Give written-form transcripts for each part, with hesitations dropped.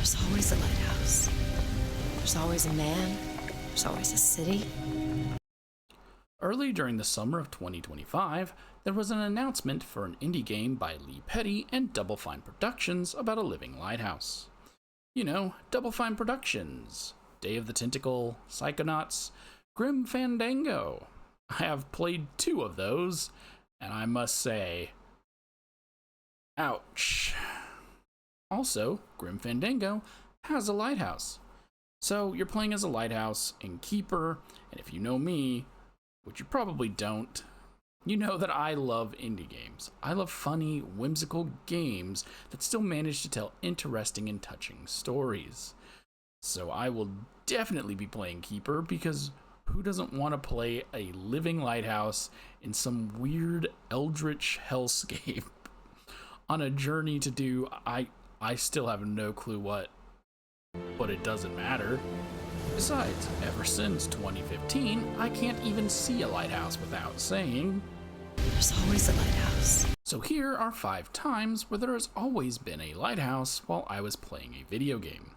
There's always a lighthouse. There's always a man. There's always a city. Early during the summer of 2025, there was an announcement for an indie game by Lee Petty and Double Fine Productions about a living lighthouse. You know, Double Fine Productions, Day of the Tentacle, Psychonauts, Grim Fandango. I have played 2 of those, and I must say, ouch. Also, Grim Fandango has a lighthouse. So you're playing as a lighthouse in Keeper, and if you know me, which you probably don't, you know that I love indie games. I love funny, whimsical games that still manage to tell interesting and touching stories. So I will definitely be playing Keeper, because who doesn't want to play a living lighthouse in some weird eldritch hellscape on a journey to do, I still have no clue what, but it doesn't matter. Besides, ever since 2015, I can't even see a lighthouse without saying, There's always a lighthouse. So here are 5 times where there has always been a lighthouse while I was playing a video game.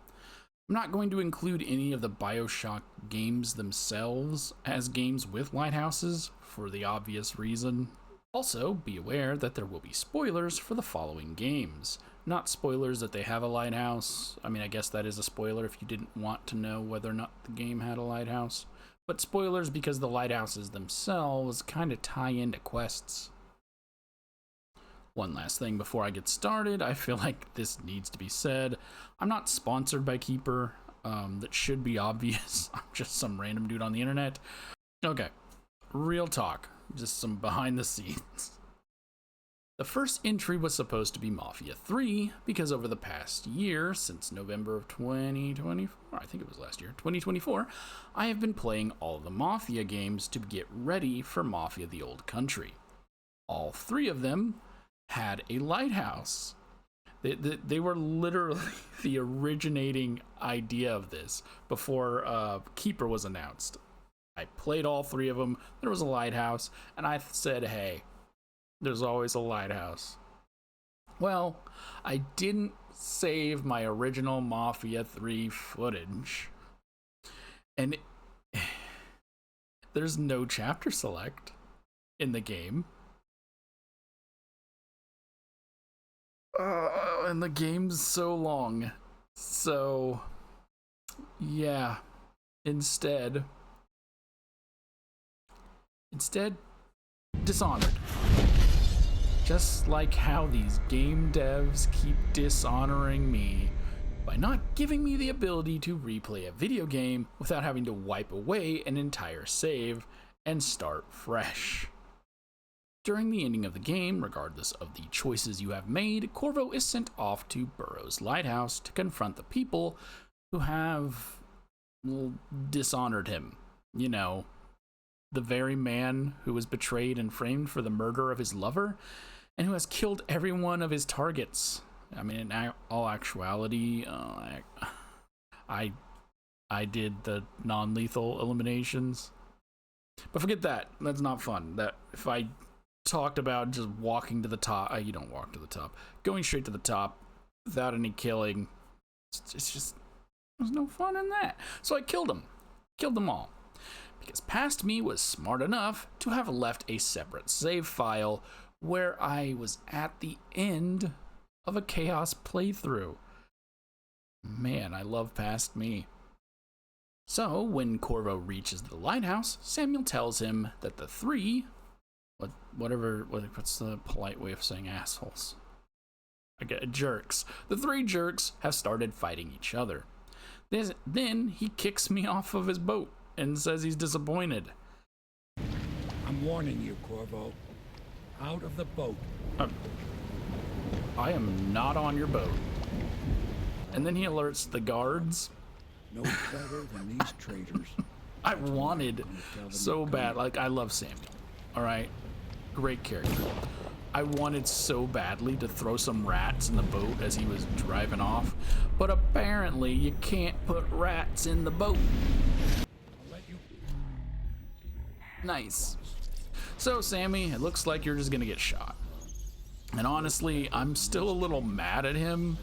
I'm not going to include any of the BioShock games themselves as games with lighthouses, for the obvious reason. Also, be aware that there will be spoilers for the following games. Not spoilers that they have a lighthouse. I mean, I guess that is a spoiler if you didn't want to know whether or not the game had a lighthouse. But spoilers because the lighthouses themselves kind of tie into quests. One last thing before I get started, I feel like this needs to be said. I'm not sponsored by Keeper. That should be obvious. I'm just some random dude on the internet. Okay, real talk. Just some behind the scenes. The first entry was supposed to be Mafia 3, because over the past year, since November of 2024, I think it was last year, 2024, I have been playing all the Mafia games to get ready for Mafia the Old Country. All 3 of them had a lighthouse. They were literally the originating idea of this before Keeper was announced. I played all 3 of them, there was a lighthouse, and I said, hey, there's always a lighthouse. Well, I didn't save my original Mafia 3 footage. And there's no chapter select in the game. And the game's so long. So, yeah. Instead, Dishonored. Just like how these game devs keep dishonoring me by not giving me the ability to replay a video game without having to wipe away an entire save and start fresh. During the ending of the game, regardless of the choices you have made, Corvo is sent off to Burroughs Lighthouse to confront the people who have, well, dishonored him. You know, the very man who was betrayed and framed for the murder of his lover, and who has killed every one of his targets. I mean, in all actuality, I did the non-lethal eliminations. But forget that. That's not fun. That if I talked about just walking to the top, you don't walk to the top. Going straight to the top without any killing, it's just, there's no fun in that. So I killed them. Killed them all. Because past me was smart enough to have left a separate save file where I was at the end of a Chaos playthrough. Man, I love past me. So, when Corvo reaches the lighthouse, Samuel tells him that the 3, what's the polite way of saying assholes? Jerks. The 3 jerks have started fighting each other. Then he kicks me off of his boat and says he's disappointed. I'm warning you, Corvo. Out of the boat. I am not on your boat. And then he alerts the guards. No better than these traitors. I wanted so bad. Like, I love Sammy. Alright? Great character. I wanted so badly to throw some rats in the boat as he was driving off. But apparently you can't put rats in the boat. Nice. So, Sammy, it looks like you're just gonna get shot. And honestly, I'm still a little mad at him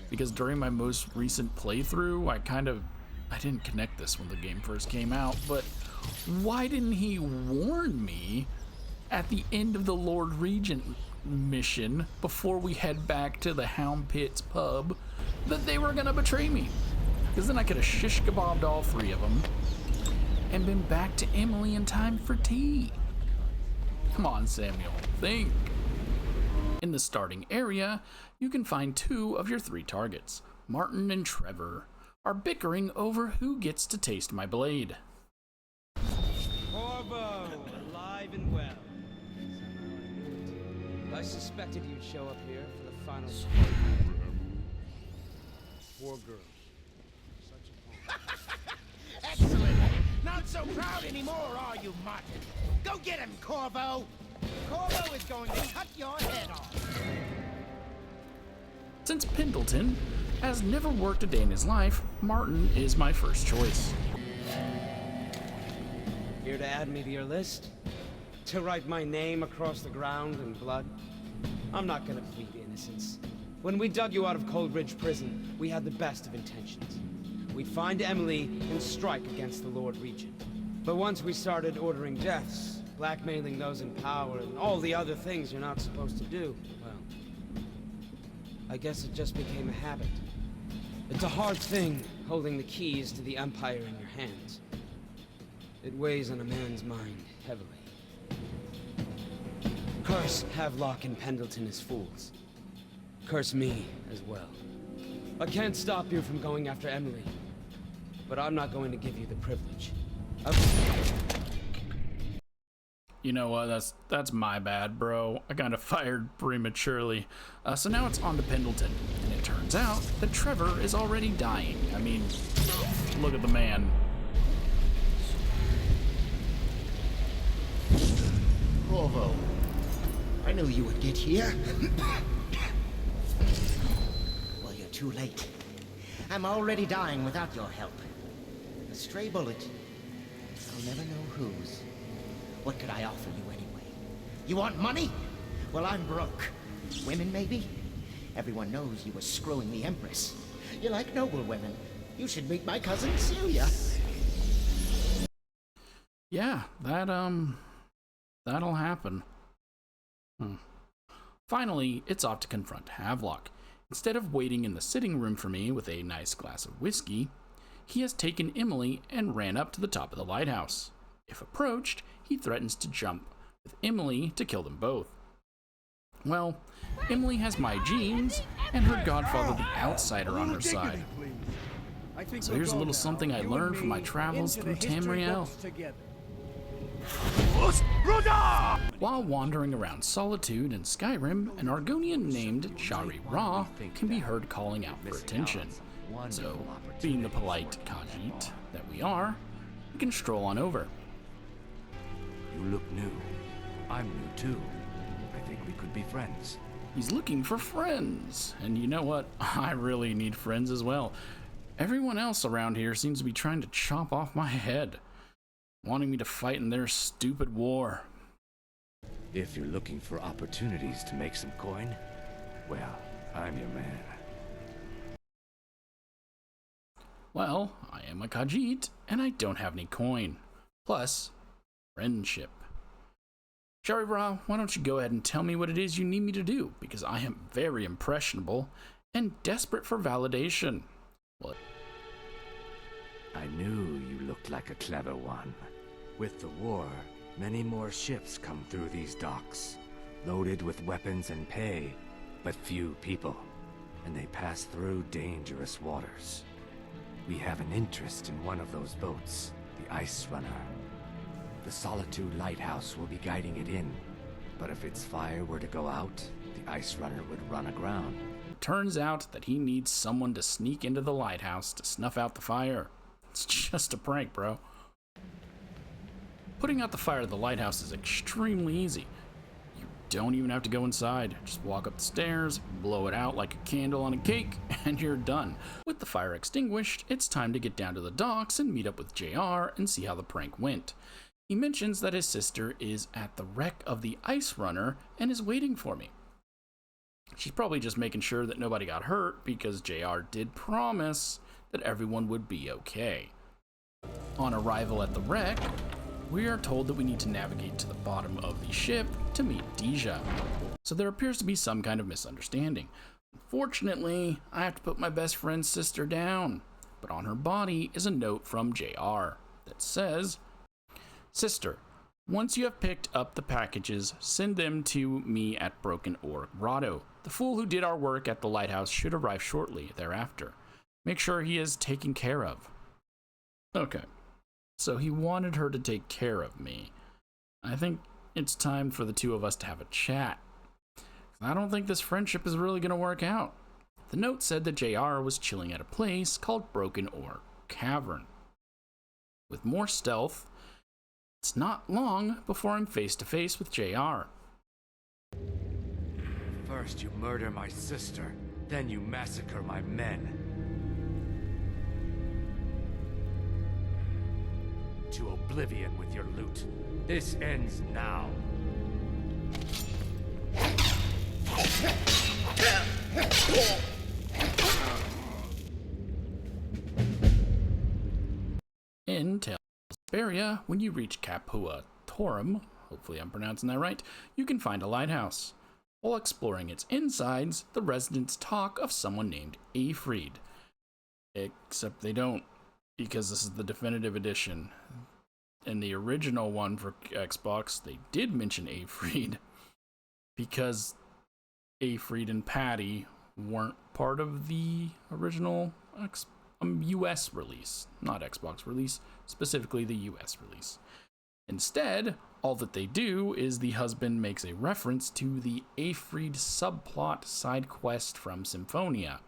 because during my most recent playthrough, I didn't connect this when the game first came out, but why didn't he warn me at the end of the Lord Regent mission before we head back to the Hound Pits pub that they were gonna betray me? Because then I could have shish kebabbed all three of them and been back to Emily in time for tea. Come on, Samuel, think. In the starting area, you can find 2 of your 3 targets. Martin and Trevor are bickering over who gets to taste my blade. Corvo, alive and well. I suspected you'd show up here for the final squad. Poor girl. Excellent! Not so proud anymore, are you, Martin? Go get him, Corvo! Corvo is going to cut your head off! Since Pendleton has never worked a day in his life, Martin is my first choice. Here to add me to your list? To write my name across the ground in blood? I'm not gonna plead innocence. When we dug you out of Coldridge Prison, we had the best of intentions. We'd find Emily and strike against the Lord Regent. But once we started ordering deaths, blackmailing those in power, and all the other things you're not supposed to do, well, I guess it just became a habit. It's a hard thing, holding the keys to the Empire in your hands. It weighs on a man's mind heavily. Curse Havelock and Pendleton as fools. Curse me as well. I can't stop you from going after Emily, but I'm not going to give you the privilege. You know what, that's my bad, bro. I kind of fired prematurely. So now it's on to Pendleton, and it turns out that Trevor is already dying. I mean, look at the man. Corvo, I knew you would get here. Well, you're too late. I'm already dying without your help. A stray bullet. I'll never know whose. What could I offer you anyway? You want money? Well, I'm broke. Women, maybe? Everyone knows you were screwing the Empress. You like noble women. You should meet my cousin Celia. Yeah, that'll happen. Finally, it's off to confront Havelock. Instead of waiting in the sitting room for me with a nice glass of whiskey, he has taken Emily and ran up to the top of the lighthouse. If approached, he threatens to jump with Emily to kill them both. Well, Emily has my genes and her godfather the outsider on her side. So here's a little something I learned from my travels through Tamriel. While wandering around Solitude and Skyrim, an Argonian named jaree-ra can be heard calling out for attention. So, being the polite Khajiit that we are, we can stroll on over. You look new. I'm new too. I think we could be friends. He's looking for friends. And you know what? I really need friends as well. Everyone else around here seems to be trying to chop off my head, wanting me to fight in their stupid war. If you're looking for opportunities to make some coin, well, I'm your man. Well, I am a Khajiit, and I don't have any coin. Plus, friendship. Jaree-ra, why don't you go ahead and tell me what it is you need me to do, because I am very impressionable and desperate for validation. What? I knew you looked like a clever one. With the war, many more ships come through these docks, loaded with weapons and pay, but few people, and they pass through dangerous waters. We have an interest in one of those boats, the Ice Runner. The Solitude Lighthouse will be guiding it in, but if its fire were to go out, the Ice Runner would run aground. Turns out that he needs someone to sneak into the lighthouse to snuff out the fire. It's just a prank, bro. Putting out the fire at the lighthouse is extremely easy. You don't even have to go inside. Just walk up the stairs, blow it out like a candle on a cake, and you're done. With the fire extinguished, it's time to get down to the docks and meet up with JR and see how the prank went. He mentions that his sister is at the wreck of the Ice Runner and is waiting for me. She's probably just making sure that nobody got hurt because JR did promise that everyone would be okay. On arrival at the wreck, we are told that we need to navigate to the bottom of the ship to meet Deja. So there appears to be some kind of misunderstanding. Unfortunately, I have to put my best friend's sister down, but on her body is a note from JR that says, "Sister, once you have picked up the packages, send them to me at Broken Oar Grotto. The fool who did our work at the lighthouse should arrive shortly thereafter. Make sure he is taken care of." Okay, so he wanted her to take care of me. I think it's time for the two of us to have a chat. I don't think this friendship is really going to work out. The note said that JR was chilling at a place called Broken Oar Cavern. With more stealth, it's not long before I'm face to face with JR. First you murder my sister, then you massacre my men. To oblivion with your loot. This ends now. In Vesperia, when you reach Capua Torum, hopefully I'm pronouncing that right, you can find a lighthouse. While exploring its insides, the residents talk of someone named Aifried. Except they don't, because this is the definitive edition. In the original one for Xbox, they did mention Aifried, because Aifried and Patty weren't part of the original US release, not Xbox release, specifically the US release. Instead, all that they do is the husband makes a reference to the Aifried subplot side quest from Symphonia.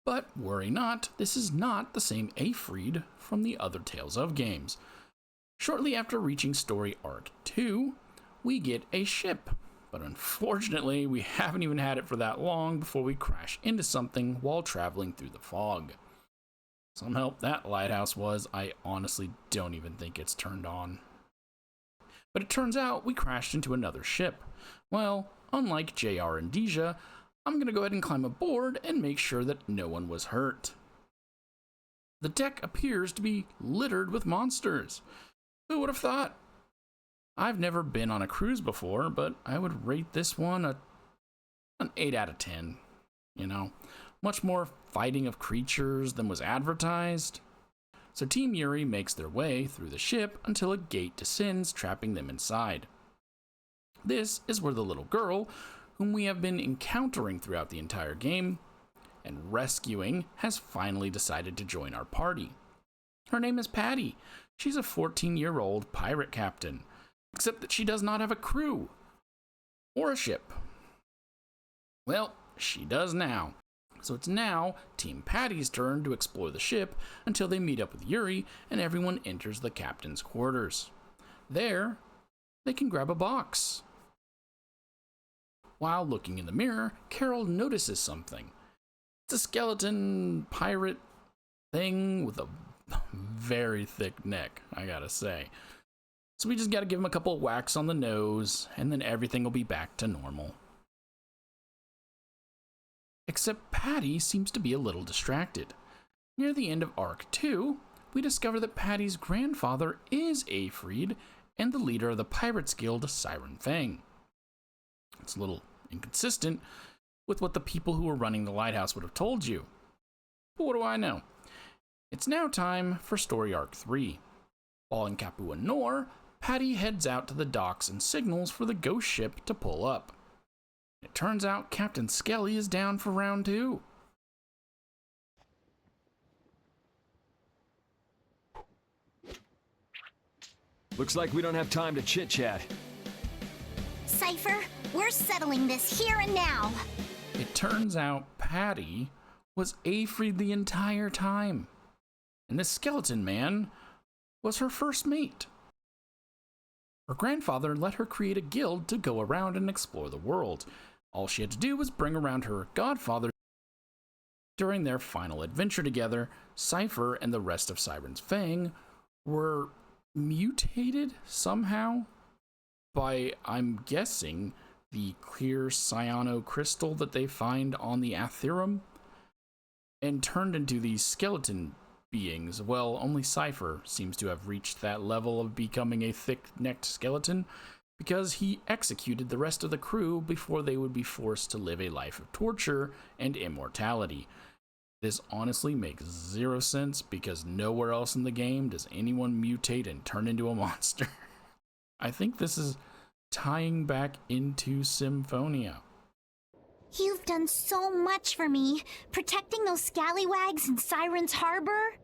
But worry not, this is not the same Aifried from the other Tales of games. Shortly after reaching Story Arc 2, we get a ship. But unfortunately, we haven't even had it for that long before we crash into something while traveling through the fog. Some help that lighthouse was, I honestly don't even think it's turned on. But it turns out we crashed into another ship. Well, unlike JR and Deja, I'm going to go ahead and climb aboard and make sure that no one was hurt. The deck appears to be littered with monsters. Who would have thought? I've never been on a cruise before, but I would rate this one an 8 out of 10. You know, much more fighting of creatures than was advertised. So Team Yuri makes their way through the ship until a gate descends, trapping them inside. This is where the little girl, whom we have been encountering throughout the entire game and rescuing, has finally decided to join our party. Her name is Patty. She's a 14-year-old pirate captain. Except that she does not have a crew or a ship. Well, she does now. So it's now Team Patty's turn to explore the ship until they meet up with Yuri and everyone enters the captain's quarters. There, they can grab a box. While looking in the mirror, Carol notices something. It's a skeleton pirate thing with a very thick neck, I gotta say. So we just gotta give him a couple of whacks on the nose, and then everything will be back to normal. Except Patty seems to be a little distracted. Near the end of Arc 2, we discover that Patty's grandfather is Aifried and the leader of the Pirates Guild, Siren Fang. It's a little inconsistent with what the people who were running the lighthouse would have told you. But what do I know? It's now time for Story Arc 3. While in Capua Nor, Patty heads out to the docks and signals for the ghost ship to pull up. It turns out Captain Skelly is down for round 2. Looks like we don't have time to chit-chat. Cypher, we're settling this here and now. It turns out Patty was Aifried the entire time. And this skeleton man was her first mate. Her grandfather let her create a guild to go around and explore the world. All she had to do was bring around her godfather. During their final adventure together, Cypher and the rest of Siren Fang were mutated somehow by, I'm guessing, the clear cyano crystal that they find on the Atherum, and turned into these skeleton beings. Well, only Cypher seems to have reached that level of becoming a thick-necked skeleton, because he executed the rest of the crew before they would be forced to live a life of torture and immortality. This honestly makes zero sense, because nowhere else in the game does anyone mutate and turn into a monster. I think this is tying back into Symphonia. You've done so much for me, protecting those scallywags in Siren's Harbor,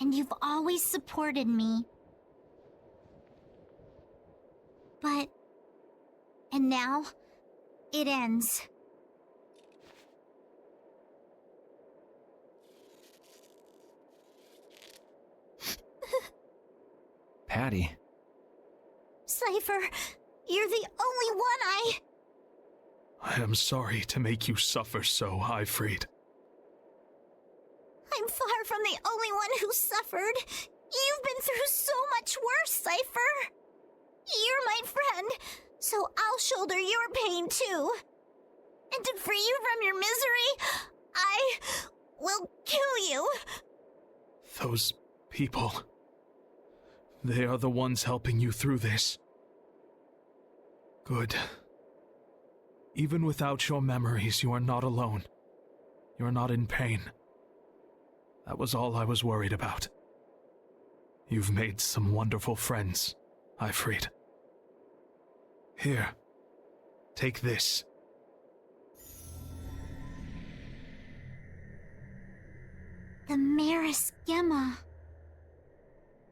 and you've always supported me. But... and now, it ends. Patty. Cypher, you're the only one I am sorry to make you suffer so, Aifried. I'm far from the only one who suffered. You've been through so much worse, Cypher. You're my friend, so I'll shoulder your pain too. And to free you from your misery, I will kill you. Those people... they are the ones helping you through this. Good. Even without your memories, you are not alone. You are not in pain. That was all I was worried about. You've made some wonderful friends, Aifried. Here, take this. The Maris Gemma.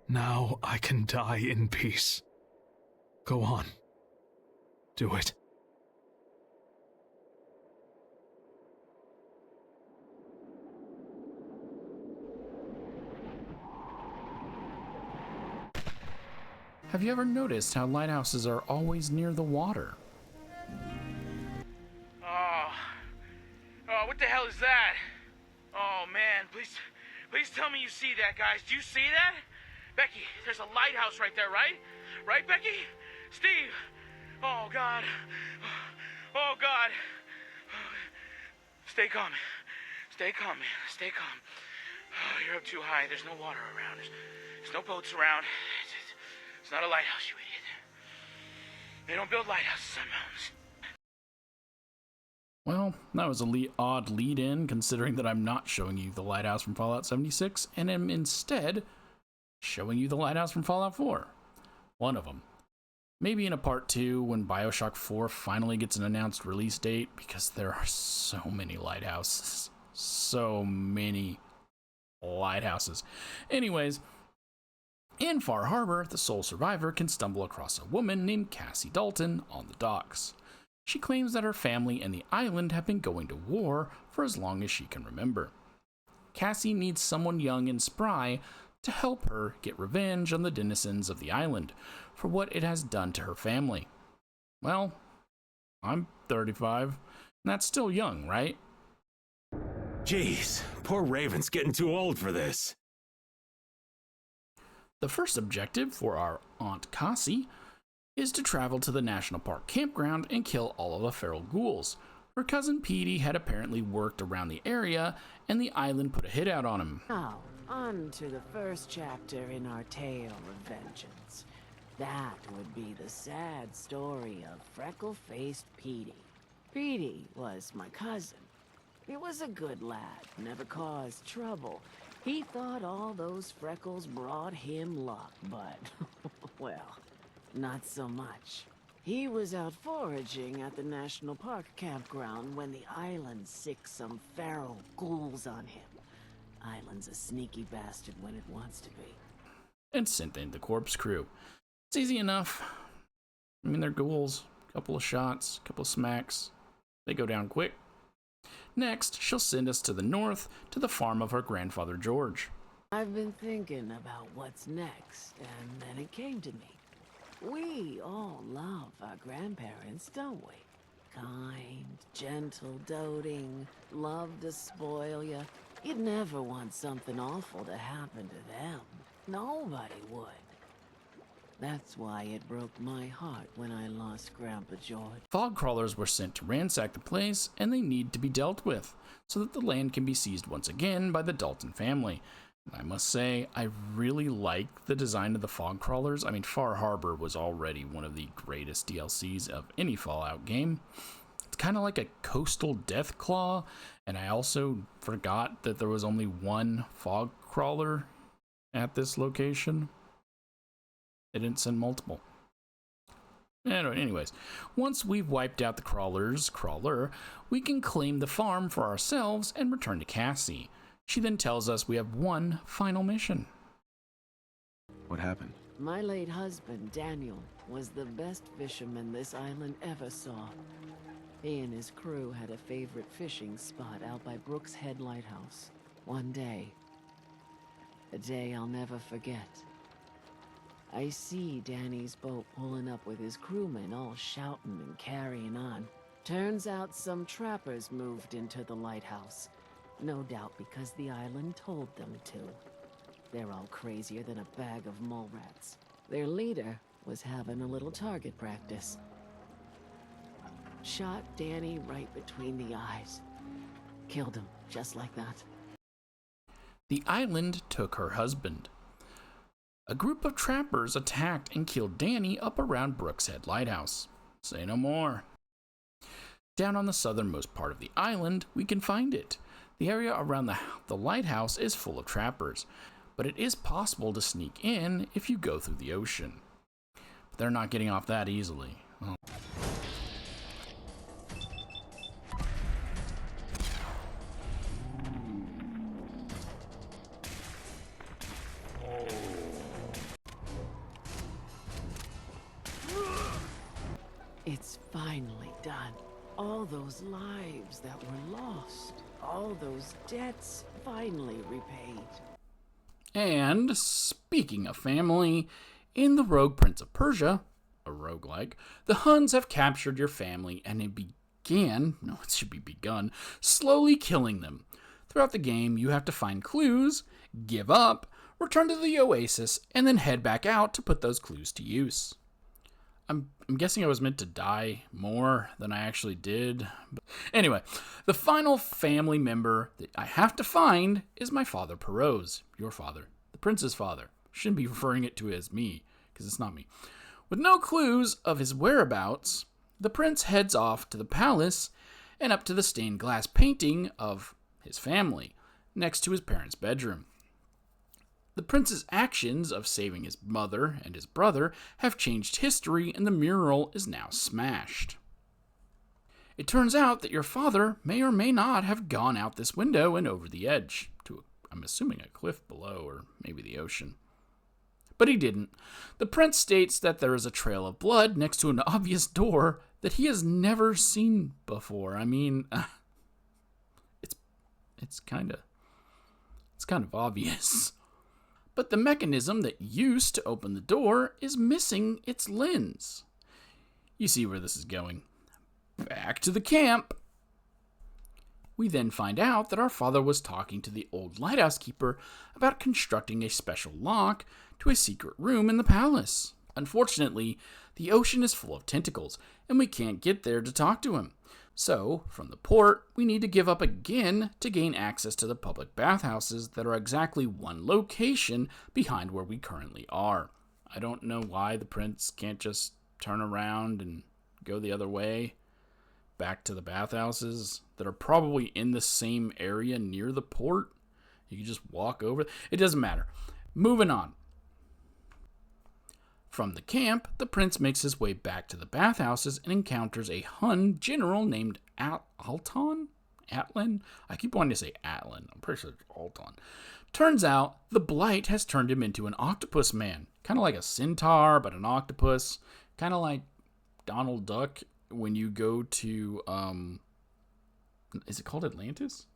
Now I can die in peace. Go on. Do it. Have you ever noticed how lighthouses are always near the water? Oh, what the hell is that? Oh man, please tell me you see that, guys. Do you see that? Becky, there's a lighthouse right there, right? Right, Becky? Steve! Oh God. Oh God. Stay calm. Stay calm, man. Stay calm. Oh, you're up too high. There's no water around. There's no boats around. It's not a lighthouse, you idiot. They don't build lighthouses on mountains. Well, that was a odd lead-in, considering that I'm not showing you the lighthouse from Fallout 76, and am instead showing you the lighthouse from Fallout 4. One of them. Maybe in a part 2 when Bioshock 4 finally gets an announced release date, because there are so many lighthouses. So many lighthouses. Anyways, in Far Harbor, the sole survivor can stumble across a woman named Cassie Dalton on the docks. She claims that her family and the island have been going to war for as long as she can remember. Cassie needs someone young and spry to help her get revenge on the denizens of the island for what it has done to her family. Well, I'm 35, and that's still young, right? Jeez, poor Raven's getting too old for this. The first objective for our Aunt Cassie is to travel to the National Park campground and kill all of the feral ghouls. Her cousin Petey had apparently worked around the area, and the island put a hit out on him. Now, on to the first chapter in our tale of vengeance. That would be the sad story of freckle-faced Petey. Petey was my cousin. He was a good lad, never caused trouble. He thought all those freckles brought him luck, but, well, not so much. He was out foraging at the National Park campground when the island sicked some feral ghouls on him. Island's a sneaky bastard when it wants to be. And sent in the corpse crew. It's easy enough. I mean, they're ghouls. Couple of shots, couple of smacks. They go down quick. Next, she'll send us to the north, to the farm of her grandfather George. I've been thinking about what's next, and then it came to me. We all love our grandparents, don't we? Kind, gentle, doting, love to spoil you. You'd never want something awful to happen to them. Nobody would. That's why it broke my heart when I lost Grandpa George. Fog crawlers were sent to ransack the place, and they need to be dealt with, so that the land can be seized once again by the Dalton family. And I must say, I really like the design of the fog crawlers. I mean, Far Harbor was already one of the greatest DLCs of any Fallout game. It's kind of like a coastal Deathclaw, and I also forgot that there was only one fog crawler at this location. They didn't send multiple. Anyways, once we've wiped out the crawler, we can claim the farm for ourselves and return to Cassie. She then tells us we have one final mission. What happened? My late husband, Daniel, was the best fisherman this island ever saw. He and his crew had a favorite fishing spot out by Brooks Head Lighthouse. One day, a day I'll never forget, I see Danny's boat pulling up with his crewmen all shouting and carrying on. Turns out some trappers moved into the lighthouse. No doubt because the island told them to. They're all crazier than a bag of mole rats. Their leader was having a little target practice. Shot Danny right between the eyes. Killed him, just like that. The island took her husband. A group of trappers attacked and killed Danny up around Brooks Head Lighthouse. Say no more. Down on the southernmost part of the island, we can find it. The area around the lighthouse is full of trappers, but it is possible to sneak in if you go through the ocean. But they're not getting off that easily. Oh. It's finally done. All those lives that were lost. All those debts finally repaid. And speaking of family, in the Rogue Prince of Persia, a roguelike, the Huns have captured your family and it should be begun, slowly killing them. Throughout the game, you have to find clues, give up, return to the oasis, and then head back out to put those clues to use. I'm guessing I was meant to die more than I actually did. But anyway, the final family member that I have to find is my father Perose, your father, the prince's father. Shouldn't be referring it to as me, because it's not me. With no clues of his whereabouts, the prince heads off to the palace and up to the stained glass painting of his family, next to his parents' bedroom. The prince's actions of saving his mother and his brother have changed history, and the mural is now smashed. It turns out that your father may or may not have gone out this window and over the edge to, I'm assuming, a cliff below or maybe the ocean. But he didn't. The prince states that there is a trail of blood next to an obvious door that he has never seen before. I mean, it's kind of obvious. But the mechanism that used to open the door is missing its lens. You see where this is going. Back to the camp. We then find out that our father was talking to the old lighthouse keeper about constructing a special lock to a secret room in the palace. Unfortunately, the ocean is full of tentacles, and we can't get there to talk to him. So, from the port, we need to give up again to gain access to the public bathhouses that are exactly one location behind where we currently are. I don't know why the prince can't just turn around and go the other way, back to the bathhouses that are probably in the same area near the port. You can just walk over. It doesn't matter. Moving on. From the camp, the prince makes his way back to the bathhouses and encounters a Hun general named Atlan? I keep wanting to say Atlan. I'm pretty sure it's Alton. Turns out, the Blight has turned him into an octopus man. Kind of like a centaur, but an octopus. Kind of like Donald Duck when you go to, is it called Atlantis?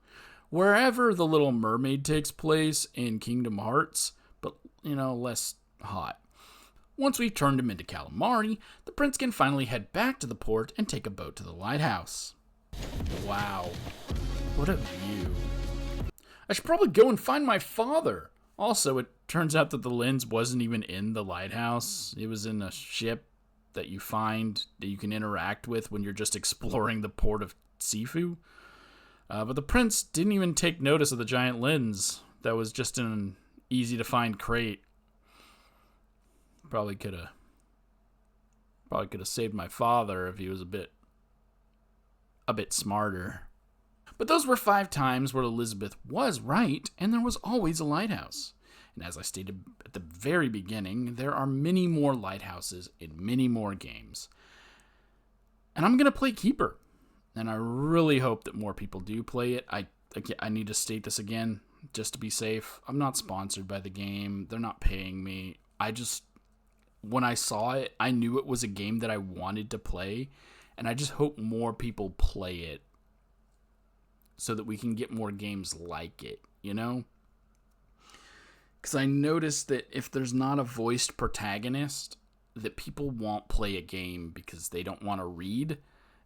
Wherever the Little Mermaid takes place in Kingdom Hearts, but, less hot. Once we've turned him into calamari, the prince can finally head back to the port and take a boat to the lighthouse. Wow. What a view. I should probably go and find my father. Also, it turns out that the lens wasn't even in the lighthouse. It was in a ship that you find that you can interact with when you're just exploring the port of Sifu. But the prince didn't even take notice of the giant lens that was just in an easy-to-find crate. Probably could have saved my father if he was a bit smarter. But those were 5 times where Elizabeth was right, and there was always a lighthouse. And as I stated at the very beginning, there are many more lighthouses in many more games. And I'm going to play Keeper. And I really hope that more people do play it. I need to state this again, just to be safe. I'm not sponsored by the game. They're not paying me. When I saw it, I knew it was a game that I wanted to play. And I just hope more people play it so that we can get more games like it, you know? Because I noticed that if there's not a voiced protagonist, that people won't play a game because they don't want to read,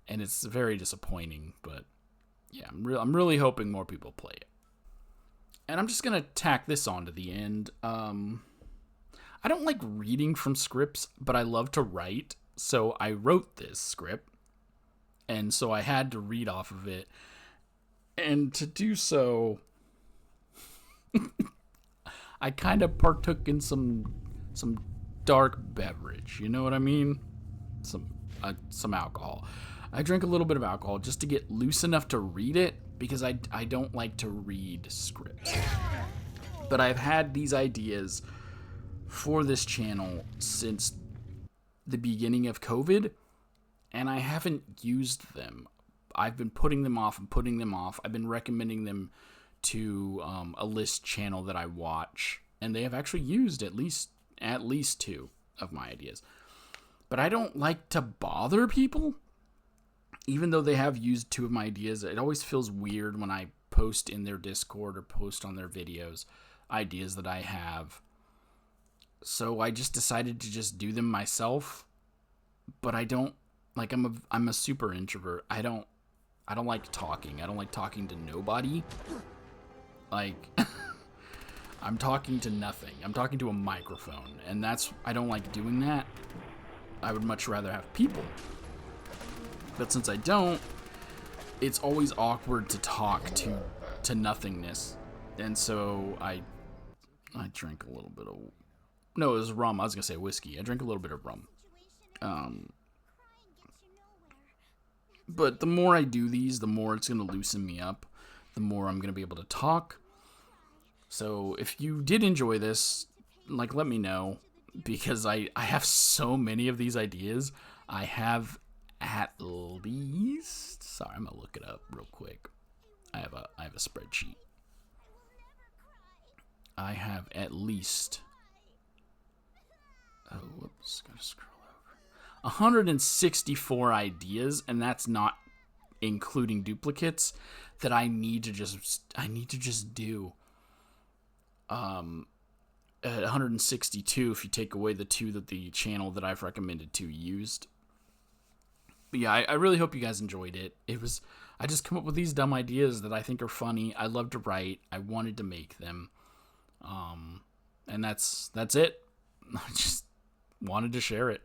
and it's very disappointing. But yeah, I'm really hoping more people play it. And I'm just gonna tack this on to the end. I don't like reading from scripts, but I love to write, so I wrote this script, and so I had to read off of it, and to do so, I kind of partook in some dark beverage. You know what I mean? Some alcohol. I drank a little bit of alcohol just to get loose enough to read it because I don't like to read scripts. But I've had these ideas for this channel since the beginning of COVID, and I haven't used them. I've been putting them off and putting them off. I've been recommending them to a list channel that I watch, and they have actually used at least 2 of my ideas. But I don't like to bother people, even though they have used 2 of my ideas. It always feels weird when I post in their Discord or post on their videos ideas that I have. So I just decided to just do them myself. But I don't like. I'm a super introvert. I don't like talking. I don't like talking to nobody. Like, I'm talking to nothing. I'm talking to a microphone, and I don't like doing that. I would much rather have people. But since I don't, it's always awkward to talk to nothingness. And so I drank a little bit of... No, it was rum. I was going to say whiskey. I drank a little bit of rum. But the more I do these, the more it's going to loosen me up. The more I'm going to be able to talk. So if you did enjoy this, like, let me know. Because I have so many of these ideas. I have at least... Sorry, I'm going to look it up real quick. I have a spreadsheet. I have at least... Oh, whoops. Gotta scroll over. 164 ideas, and that's not including duplicates, that I need to just do. At 162 if you take away the 2 that the channel that I've recommended to used. But yeah, I really hope you guys enjoyed it. I just come up with these dumb ideas that I think are funny. I love to write. I wanted to make them. And that's it. I just wanted to share it.